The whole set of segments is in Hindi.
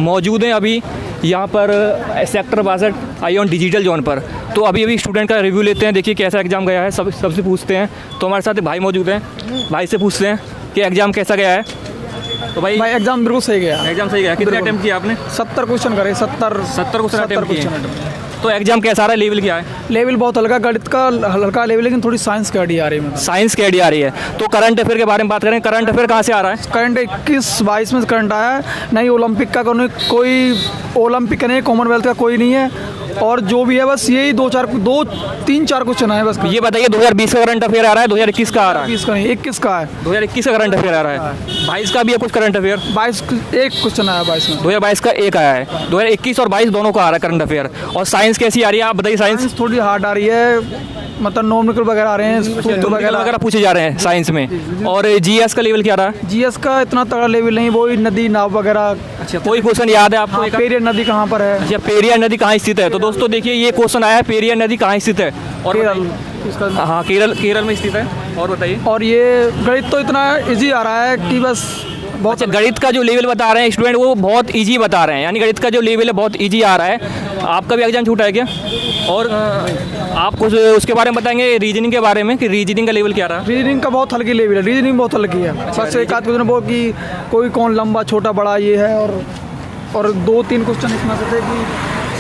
मौजूद हैं अभी यहाँ पर सेक्टर 62 आईऑन डिजिटल जोन पर। तो अभी स्टूडेंट का रिव्यू लेते हैं, देखिए कैसा एग्ज़ाम गया है, सबसे पूछते हैं। तो हमारे साथ भाई मौजूद हैं, भाई से पूछते हैं कि एग्ज़ाम कैसा गया है। तो भाई एग्जाम बिल्कुल सही गया। एग्ज़ाम सही गया, कितने अटेम्प्ट किया आपने? 70 क्वेश्चन करे, 70 क्वेश्चन अटेम्प्ट किए। तो एग्ज़ाम कैसा रहा है, लेवल क्या है? लेवल बहुत हल्का, गणित का हल्का लेवल, लेकिन थोड़ी साइंस की आईडी आ रही है। साइंस की आईडी आ रही है। तो करंट अफेयर के बारे में बात करें, करंट अफेयर कहाँ से आ रहा है? करंट 21-22 में करंट आया है, नहीं ओलंपिक का कोई ओलंपिक का नहीं, कॉमनवेल्थ का कोई नहीं है, और जो भी है बस यही 2-3-4 क्वेश्चन है बस। ये बताइए 2020 का करंट अफेयर आ रहा है, 2021 का आ रहा है? 20 का नहीं, 21 का है। 2021 का करंट अफेयर आ रहा है। 22 का भी है कुछ करंट अफेयर? 22 एक क्वेश्चन आया 22 में। 2022 का एक आया है, 2021 और 22 दोनों का आ रहा है करंट अफेयर। और साइंस कैसी आ रही है, आप बताइए। साइंस थोड़ी हार्ड आ रही है, मतलब नॉमिकल वगैरह आ रहे हैं, सूत्र वगैरह पूछे जा रहे हैं साइंस में। और जीएस का लेवल क्या रहा है? जीएस का इतना तगड़ा लेवल नहीं, वही नदी नाव वगैरह। अच्छा, कोई क्वेश्चन याद है आपको? पेरियार नदी कहाँ पर है? अच्छा, पेरियार नदी कहाँ स्थित है? तो दोस्तों देखिए ये क्वेश्चन आया है, पेरियार नदी कहाँ स्थित है? और हाँ, केरल में स्थित है। और बताइए। और ये गणित तो इतना इजी आ रहा है कि बस बहुत। अच्छा, गणित का जो लेवल बता रहे हैं स्टूडेंट वो बहुत इजी बता रहे हैं, यानी गणित का जो लेवल है बहुत इजी आ रहा है। आपका भी एग्जाम छूटा है क्या? और आप कुछ उसके बारे में बताएंगे, रीजनिंग के बारे में, कि रीजनिंग का लेवल क्या रहा? रीजनिंग का बहुत हल्की लेवल है, रीजनिंग बहुत हल्की है। बस एक आध क्वेश्चन वो कि कोई कौन लंबा छोटा बड़ा ये है, और 2-3 क्वेश्चन इसमें से थे कि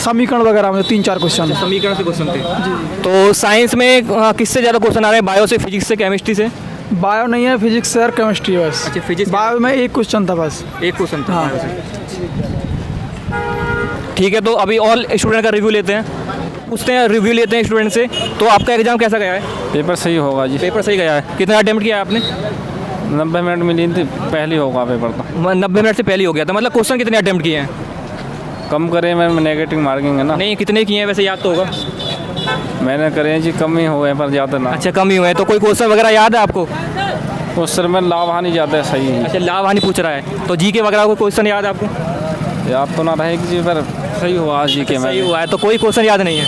समीकरण वगैरह में 3-4 क्वेश्चन समीकरण से क्वेश्चन थे जी। तो साइंस में किससे ज़्यादा क्वेश्चन आ रहे हैं, बायो से, फिजिक्स से, केमिस्ट्री से? बायो नहीं है, फिजिक्स से और केमिस्ट्री बस। अच्छा, फिजिक्स। बायो में एक क्वेश्चन था बस, एक क्वेश्चन था। हाँ। ठीक है, तो अभी और स्टूडेंट का रिव्यू लेते हैं, पूछते हैं, रिव्यू लेते हैं स्टूडेंट से। तो आपका एग्जाम कैसा गया है? पेपर सही होगा जी। पेपर सही गया है। कितना अटेम्प्ट किया है आपने? 90 मिनट मिली थी, पहली होगा पेपर तो। 90 मिनट से पहले हो गया था, मतलब क्वेश्चन कितने अटेम्प्ट किए हैं? कम करे मैम, नेगेटिव मार्किंग है ना। नहीं, कितने किए हैं वैसे, याद तो होगा? मैंने करे जी, कम ही हुए पर ज़्यादा ना। अच्छा, कम ही हुए हैं। तो कोई क्वेश्चन वगैरह याद है आपको? उस सर में लाभ हानि ज़्यादा है, सही है। अच्छा, लाभ हानि पूछ रहा है। तो जीके वगैरह कोई क्वेश्चन याद है आपको? याद तो ना रहेगी जी, पर सही हुआ जीके में। सही हुआ है, तो कोई क्वेश्चन याद नहीं है?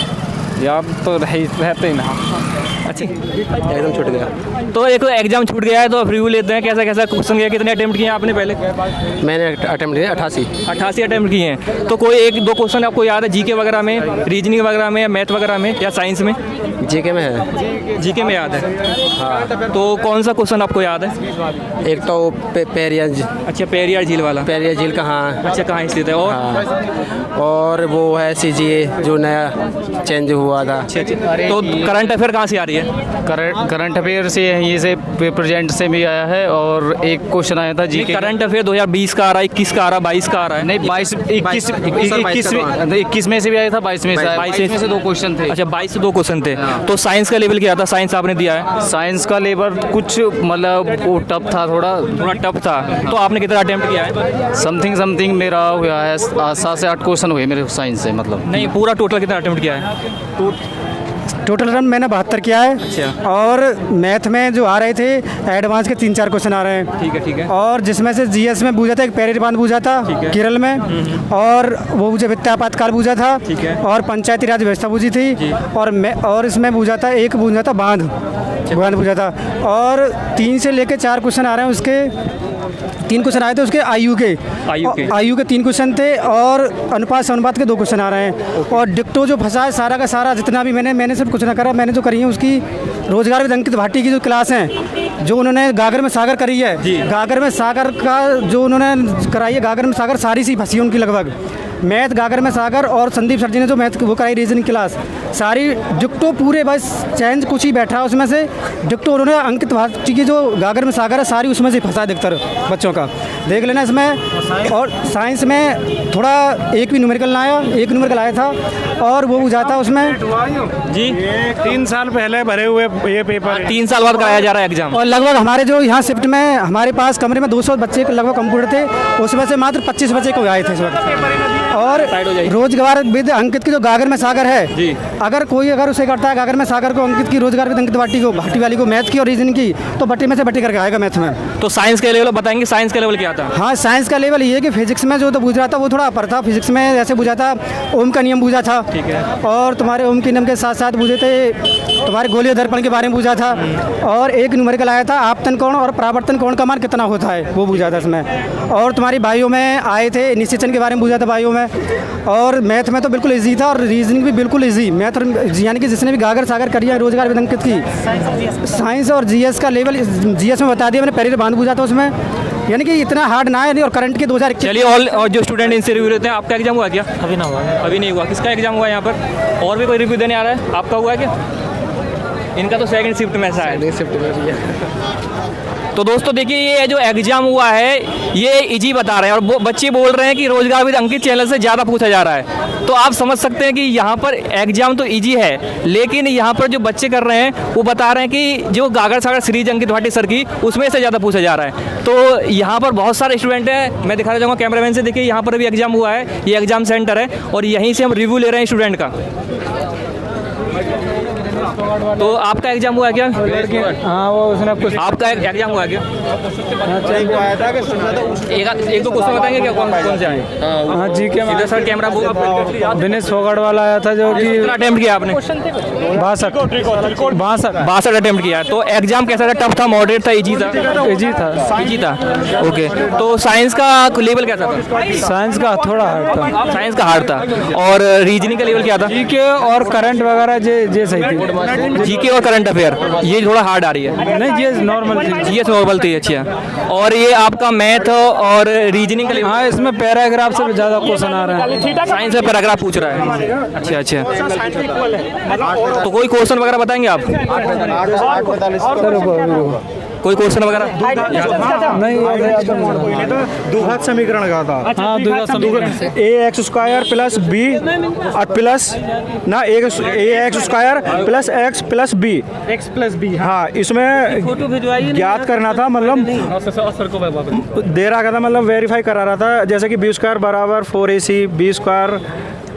याद तो रहते ही ना। अच्छा, एग्जाम छूट गया। तो एक एग्जाम छूट गया है, तो रिव्यू लेते हैं कैसा कैसा क्वेश्चन गया, कितने अटेम्प्ट किए हैं आपने पहले? मैंने अटेम्प्ट किया 88 अटेम्प्ट किए हैं। तो कोई 1-2 क्वेश्चन आपको याद है जीके वगैरह में, रीजनिंग वगैरह में, या मैथ वगैरह में, या साइंस में? जीके में है। जीके में याद है? हाँ। तो कौन सा क्वेश्चन आपको याद है? एक तो पेरियार। अच्छा, पेरियार झील वाला। पेरियार झील कहाँ है? अच्छा, कहाँ स्थित है? और और वो है CGA जो नया चेंज हुआ था। तो करंट अफेयर कहाँ से आ रही है? करंट अफेयर से यहीं से प्रेजेंट से भी आया है, और एक क्वेश्चन आया था जीके। करंट अफेयर 2020 का आ रहा है, 21 का आ रहा है, 22 का आ रहा है? नहीं, 21 में से भी आया था, 22 में से आया। 22 में से 2 क्वेश्चन थे। अच्छा, 22 से 2 क्वेश्चन थे। तो साइंस का लेवल क्या था? साइंस आपने दिया है? साइंस का लेवल कुछ मतलब वो टफ था, थोड़ा टफ था। तो आपने कितना अटेम्प्ट किया है? समथिंग मेरा हुआ है 7 से 8 क्वेश्चन हुए मेरे साइंस से। मतलब नहीं, पूरा टोटल कितना अटेम्प्ट किया है? टोटल रन मैंने 72 किया है। अच्छा। और मैथ में जो आ रहे थे एडवांस के 3-4 क्वेश्चन आ रहे हैं। ठीक है, ठीक है। और जिसमें से जीएस में पूछा था, एक पेरियार बांध पूछा था केरल में, और वो मुझे वित्त आपातकाल पूछा था। ठीक है। और पंचायती राज व्यवस्था पूछी थी। और इसमें पूछा था, एक पूछा था बांध पूछा था। और 3 से लेकर 4 क्वेश्चन आ रहे हैं, उसके 3 क्वेश्चन आए थे उसके आयु के 3 क्वेश्चन थे, और अनुपात के 2 क्वेश्चन आ रहे हैं। और डिक्टो जो फंसा है सारा का सारा, जितना भी मैंने सिर्फ कुछ ना करा, मैंने जो करी है उसकी रोजगार विद अंकित भाटी की जो क्लास हैं, जो उन्होंने गागर में सागर करी है, गागर में सागर का जो उन्होंने कराई है, गागर में सागर सारी सी फंसी है उनकी लगभग। मैथ गागर में सागर, और संदीप सर जी ने जो मैथ वो कराई रीजनिंग क्लास सारी डिक्टो पूरे, बस चेंज कुछ ही बैठा उसमें से डिक्टो उन्होंने अंकित भाटी की जो गागर में सागर है सारी उसमें से फंसा अधिकतर बच्चों का, देख लेना इसमें। और साइंस में थोड़ा एक भी न्यूमेरिकल ना आया, एक न्यूमेरिकल आया था, और वो जाता उसमें जी 3 साल पहले भरे हुए ये पेपर 3 साल बाद कराया जा रहा है एग्जाम। और लगभग हमारे जो यहाँ शिफ्ट में हमारे पास कमरे में 200 बच्चे लगभग कंप्यूटर थे, उसमें से मात्र 25 बच्चे को आए थे इस वक्त। और रोजगार विद अंकित की जो गागर में सागर है जी। अगर उसे करता है गागर में सागर को, अंकित की रोजगार विद अंकित भाटी वाली को मैथ की और रीजनिंग की, तो बट्टी में से बट्टी करके आएगा मैथ में। तो साइंस के लेवल बताएंगे, साइंस का लेवल क्या था? हाँ, साइंस का लेवल ये है कि फिजिक्स में जो तो पूछ रहा था वो थोड़ा अपर था। फिजिक्स में जैसे पूछा था ओम का नियम पूछा था, ठीक है। और तुम्हारे ओम के नियम के साथ साथ पूछे थे तुम्हारे गोलीय दर्पण के बारे में पूछा था, और एक न्यूमेरिकल आया था आपतन कोण और परावर्तन कोण का मान कितना होता है, वो पूछा था इसमें। और तुम्हारी बायो में आए थे निश्चितन के बारे में पूछा था बायो में। और मैथ में तो बिल्कुल ईजी था, और रीजनिंग भी बिल्कुल ईजी। मैथ यानी कि जिसने भी गागर सागर करी है रोजगार विद अंकित की, साइंस और जीएस का लेवल जीएस में बता दिया मैंने, पहले बांध पूछा था उसमें, यानी कि इतना हार्ड ना है नहीं। और करंट के 2021 चलिए, और जो स्टूडेंट इनसे रिव्यू लेते हैं, आपका एग्जाम हुआ क्या? अभी ना हुआ। अभी नहीं हुआ। किसका एग्जाम हुआ यहाँ पर? और भी कोई रिव्यू देने आ रहा है? आपका हुआ है क्या? इनका तो सेकंड शिफ्ट में ऐसा है। तो दोस्तों देखिए, ये जो एग्जाम हुआ है ये इजी बता रहे हैं, और बच्चे बोल रहे हैं कि रोजगार विद अंकित चैनल से ज़्यादा पूछा जा रहा है। तो आप समझ सकते हैं कि यहाँ पर एग्जाम तो इजी है, लेकिन यहाँ पर जो बच्चे कर रहे हैं वो बता रहे हैं कि जो गागर सागर सीरीज अंकित भाटी सर की, उसमें से ज़्यादा पूछा जा रहा है। तो यहाँ पर बहुत सारे स्टूडेंट हैं, मैं दिखाना चाहूँगा कैमरामैन से। देखिए, यहाँ पर भी एग्जाम हुआ है, ये एग्जाम सेंटर है, और यहीं से हम रिव्यू ले रहे हैं स्टूडेंट का। तो आपका एग्जाम हुआ है क्या? हाँ, वो उसने कुछ आपका एग्जाम हुआ है क्या? एक दो क्वेश्चन बताएंगे क्या? कौन से आए? हाँ जी के इधर सर कैमरा दिनेश फोगाट वाला आया था जो कि कितना अटेम्प्ट किया आपने? 62 अटेम्प्ट किया। तो एग्जाम कैसा था? टफ था, मॉडरेट था, इजी था? इजी था। इजी था, ओके। तो साइंस का लेवल कैसा था? साइंस का थोड़ा हार्ड था। साइंस का हार्ड था। और रीजनिंग का लेवल क्या था? जीके और करंट वगैरह जे सही थी। जीके और करंट अफेयर ये थोड़ा हार्ड आ रही है। नहीं, ये नॉर्मल थी। ये नॉर्मल थी, अच्छा। और ये आपका मैथ और रीजनिंग का लेवल? हाँ, इसमें पैराग्राफ से ज़्यादा क्वेश्चन आ रहे हैं। साइंस में पैराग्राफ पूछ रहा है, अच्छा अच्छा। तो कोई क्वेश्चन वगैरह बताएंगे आप? कोई क्वेश्चन वगैरह नहीं, द्विघात समीकरण का था। हाँ, द्विघात A X square plus B और प्लस ना A X square plus X plus B, X plus B. हाँ, इसमें ज्ञात करना था, मतलब दे रहा था, मतलब वेरीफाई करा रहा था, जैसे कि बी स्क्वायर बराबर 4ac, बी स्क्वायर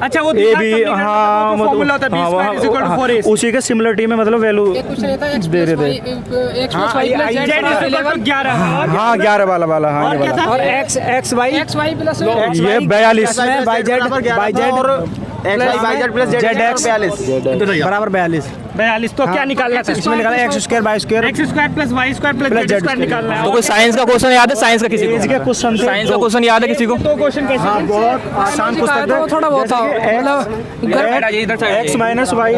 अच्छा वो ए बी, हाँ मतलब उसी के सिमिलरिटी में मतलब वैल्यू दे रहे थे। हाँ 11 वाला हाँ, ये वाला। और एक्स वाई प्लस ये 42 by Z plus Z X 42 बराबर 42। तो क्या निकालना था? इसमें निकाला X square by square, X square plus Y square plus Z square निकालना है। तो कोई साइंस का क्वेश्चन याद है? साइंस का किसी को? साइंस का क्वेश्चन याद है किसी को? तो क्वेश्चन कैसे? हाँ, बहुत आसान पुस्तक है। थोड़ा बहुत था, मतलब एक्स माइनस वाई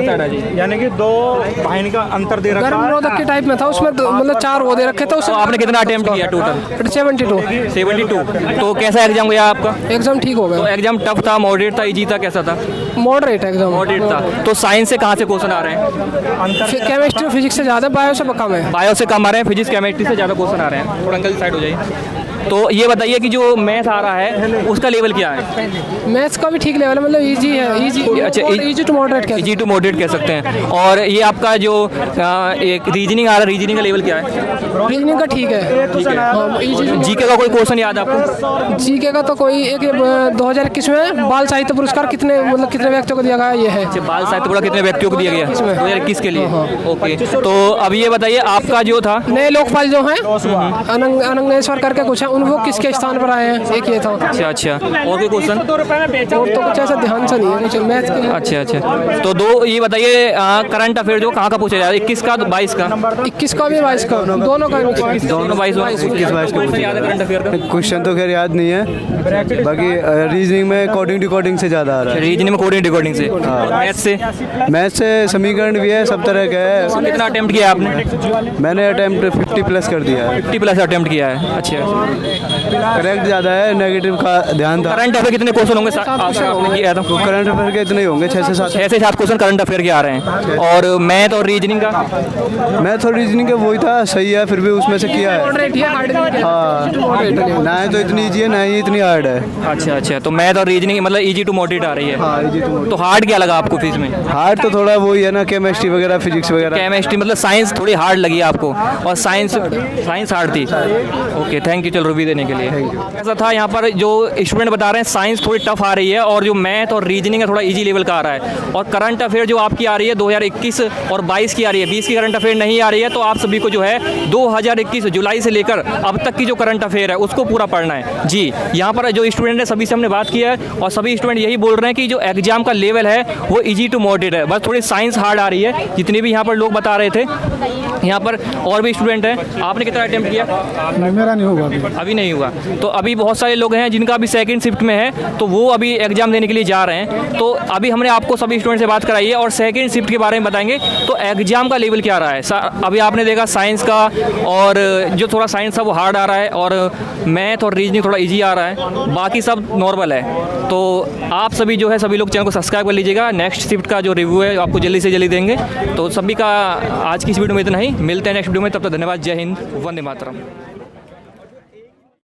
यानी कि 2 भाइन का अंतर दे रखा है। गर्म के टाइप में था, उसमें मतलब 4 वो दे रखे थे। तो आपने कितना अटेम्प्ट किया टोटल? 72। तो कैसा एग्जाम गया आपका? एग्जाम ठीक हो तो गया। एग्जाम टफ था, मॉडरेट था, इजी था, कैसा था? Moderate exam. मॉडरेट था। तो साइंस से कहाँ से क्वेश्चन आ रहे हैं? केमिस्ट्री फिजिक्स से ज़्यादा, बायो से कम है। बायो से कम आ रहे हैं, फिजिक्स केमिस्ट्री से ज़्यादा क्वेश्चन आ रहे हैं। थोड़ा अंकल साइड हो जाइए। तो ये बताइए कि जो मैथ आ रहा है उसका लेवल क्या है? मैथ्स का भी ठीक लेवल है, मतलब इजी है। इजी, अच्छा, इजी टू मॉडरेट कह इजी टू मॉडरेट कह सकते हैं। और ये आपका जो एक रीजनिंग आ रहा है, रीजनिंग का लेवल क्या है? रीजनिंग का ठीक है। जीके का कोई क्वेश्चन याद है आपको? जीके का तो कोई एक 2021 में बाल साहित्य पुरस्कार कितने व्यक्तियों को दिया गया ये है? बाल साहित्य पुरस्कार कितने व्यक्तियों को दिया गया? 2021 के लिए। ओके, तो अब ये बताइए आपका जो था नए लोकपाल जो हैं अनंगेश्वर करके कुछ है, उन वो किसके स्थान पर आए हैं, एक ये था। अच्छा। और कोई क्वेश्चन? और तो कुछ ऐसा ध्यान से नहीं है कुछ मैथ के। अच्छा। तो दो ये बताइए करंट अफेयर जो कहाँ का पूछा जाए? 21 का 22 का? 21 का भी 22 का, दोनों का। दोनों 22 का याद है करंट अफेयर का? क्वेश्चन तो खैर याद नहीं है, बाकी रीजनिंग में कोडिंग डिकोडिंग से ज़्यादा आ रहा है। रीजनिंग में कोडिंग डिकोडिंग से। मैथ से समीकरण भी है, सब तरह का है। कितना अटेम्प्ट किया आपने? मैंने अटेम्प्ट 50 प्लस कर दिया है। 50 प्लस अटेम्प्ट किया है, अच्छा। करेक्ट ज़्यादा है, नेगेटिव का ध्यान था। करंट अफेयर कितने क्वेश्चन होंगे आपने किया था? करंट अफेयर के इतने ही होंगे, 6 से 7 क्वेश्चन करंट अफेयर के आ रहे हैं। और मैथ और रीजनिंग का? मैथ और रीजनिंग का वही था, सही है, फिर भी उसमें से किया है। हाँ, ना है तो इतनी ईजी है, ना ही इतनी हार्ड है। अच्छा। तो मैथ और रीजनिंग मतलब इजी टू मॉडरेट आ रही है। हाँ, इजी टू। तो हार्ड क्या लगा आपको फिर में? हार्ड तो थोड़ा वही है ना, केमिस्ट्री वगैरह, फिजिक्स वगैरह। केमिस्ट्री मतलब साइंस थोड़ी हार्ड लगी आपको, और साइंस हार्ड थी। Okay, thank you. चलो रिव्यू देने के लिए। ऐसा था यहाँ पर जो स्टूडेंट बता रहे हैं साइंस थोड़ी टफ आ रही है और जो मैथ और रीजनिंग है थोड़ा इजी लेवल का आ रहा है, और करंट अफेयर जो आपकी आ रही है 2021 और 22 की आ रही है, 20 की करंट अफेयर नहीं आ रही है। तो आप सभी को जो है 2021 जुलाई से लेकर अब तक की जो करंट अफेयर है उसको पूरा पढ़ना है जी। यहाँ पर जो स्टूडेंट है सभी से हमने बात किया है और सभी स्टूडेंट यही बोल रहे हैं कि जो एग्जाम का लेवल है वो इजी टू मॉडरेट है, बस थोड़ी साइंस हार्ड आ रही है, जितने भी यहाँ पर लोग बता रहे थे। यहाँ पर और भी स्टूडेंट हैं। आपने कितना अटेम्प्ट किया? मेरा नहीं होगा अभी नहीं हुआ। तो अभी बहुत सारे लोग हैं जिनका अभी सेकंड शिफ्ट में है, तो वो अभी एग्जाम देने के लिए जा रहे हैं। तो अभी हमने आपको सभी स्टूडेंट से बात कराई है और सेकंड शिफ्ट के बारे में बताएंगे। तो एग्जाम का लेवल क्या रहा है अभी आपने देखा साइंस का, और जो थोड़ा साइंस था वो हार्ड आ रहा है और मैथ और रीजनिंग थोड़ा ईजी आ रहा है, बाकी सब नॉर्मल है। तो आप सभी जो है सभी लोग चैनल को सब्सक्राइब कर लीजिएगा। नेक्स्ट शिफ्ट का जो रिव्यू है आपको जल्दी से जल्दी देंगे। तो सभी का आज की इस वीडियो में इतना ही, मिलते हैं नेक्स्ट वीडियो में, तब तक धन्यवाद। जय हिंद, वंदे मातरम।